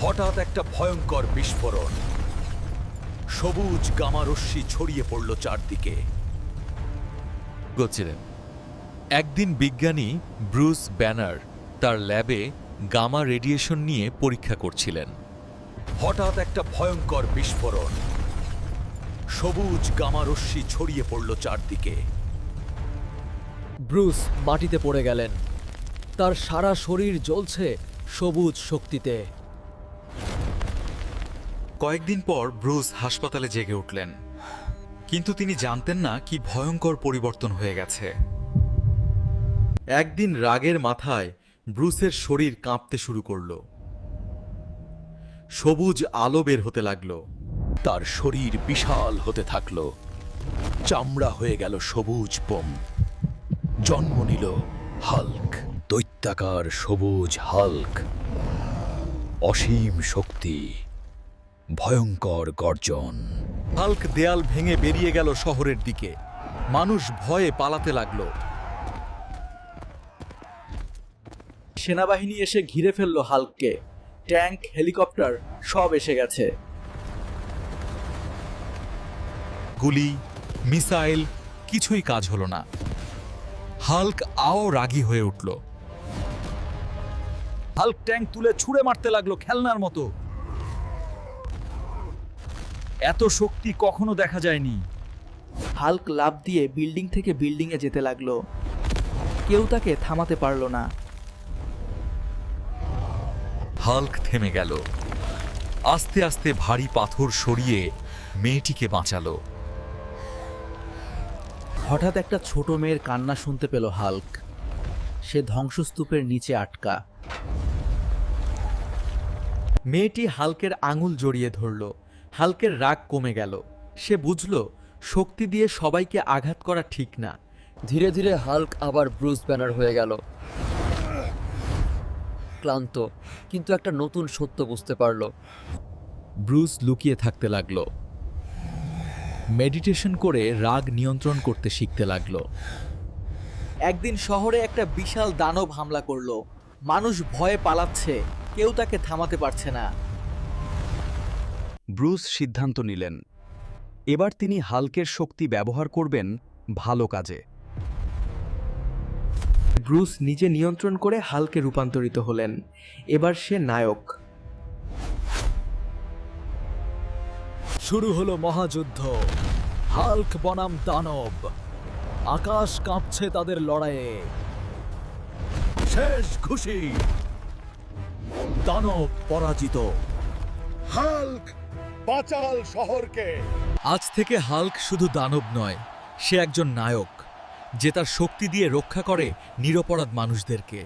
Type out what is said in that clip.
হঠাৎ একটা ভয়ঙ্কর বিস্ফোরণ, সবুজ গামারশ্মি ছড়িয়ে পড়ল চারদিকে। ছিলেন একদিন বিজ্ঞানী ব্রুস ব্যানার তার ল্যাবে গামা রেডিয়েশন নিয়ে পরীক্ষা করছিলেন। হঠাৎ একটা ভয়ঙ্কর বিস্ফোরণ, সবুজ গামারশ্মি ছড়িয়ে পড়ল চারদিকে। ব্রুস মাটিতে পড়ে গেলেন। তার সারা শরীর জ্বলছে সবুজ শক্তিতে। কয়েকদিন পর ব্রুস হাসপাতালে জেগে উঠলেন, কিন্তু তিনি জানতেন না কি ভয়ঙ্কর পরিবর্তন হয়ে গেছে। একদিন রাগের মাথায় ব্রুসের শরীর কাঁপতে শুরু করল। সবুজ আলো বের হতে লাগল। তার শরীর বিশাল হতে থাকল, চামড়া হয়ে গেল সবুজ পোম। জন্ম নিল হাল্ক, দৈত্যাকার সবুজ হাল্ক। অসীম শক্তি, ভয়ঙ্কর গর্জন। হাল্ক দেয়াল ভেঙে বেরিয়ে গেল শহরের দিকে। মানুষ ভয়ে পালাতে লাগলো। সেনাবাহিনী এসে ঘিরে ফেলল হাল্ককে। ট্যাঙ্ক, হেলিকপ্টার সব এসে গেছে। গুলি, মিসাইল, কিছুই কাজ হলো না। হাল্ক আও রাগী হয়ে উঠল। হাল্ক ট্যাঙ্ক তুলে ছুঁড়ে মারতে লাগলো খেলনার মতো। এত শক্তি কখনো দেখা যায়নি। হাল্ক লাফ দিয়ে বিল্ডিং থেকে বিল্ডিংয়ে যেতে লাগলো। কেউ তাকে থামাতে পারল না। হাল্ক থেমে গেল। আস্তে আস্তে ভারী পাথর সরিয়ে মেয়েটিকে বাঁচালো। হঠাৎ একটা ছোট মেয়ের কান্না শুনতে পেল হাল্ক। সে ধ্বংসস্তূপের নিচে আটকা। মেয়েটি হাল্কের আঙুল জড়িয়ে ধরল। হাল্কের রাগ কমে গেল। সে বুঝল শক্তি দিয়ে সবাইকে আঘাত করা ঠিক না। ধীরে ধীরে হাল্ক আবার ব্রুস ব্যানার হয়ে গেল। ক্লান্ত, কিন্তু একটা নতুন সত্য বুঝতে পারল। ব্রুস লুকিয়ে থাকতে লাগলো। মেডিটেশন করে রাগ নিয়ন্ত্রণ করতে শিখতে লাগলো। একদিন শহরে একটা বিশাল দানব হামলা করলো। মানুষ ভয়ে পালাচ্ছে, কেউ তাকে থামাতে পারছে না। ব্রুস সিদ্ধান্ত নিলেন, এবার তিনি হাল্কের শক্তি ব্যবহার করবেন ভালো কাজে। ব্রুস নিজে নিয়ন্ত্রণ করে হাল্কে রূপান্তরিত হলেন। এবার সে নায়ক। শুরু হলো মহাযুদ্ধ। হাল্ক বনাম দানব, আকাশ কাঁপছে তাদের লড়াইয়ে। শেষ ঘুষি, দানব পরাজিত। হাল্ক বাঁচাল শহরকে। আজ থেকে হাল্ক শুধু দানব নয়, সে একজন নায়ক, যে তার শক্তি দিয়ে রক্ষা করে নিরপরাধ মানুষদেরকে।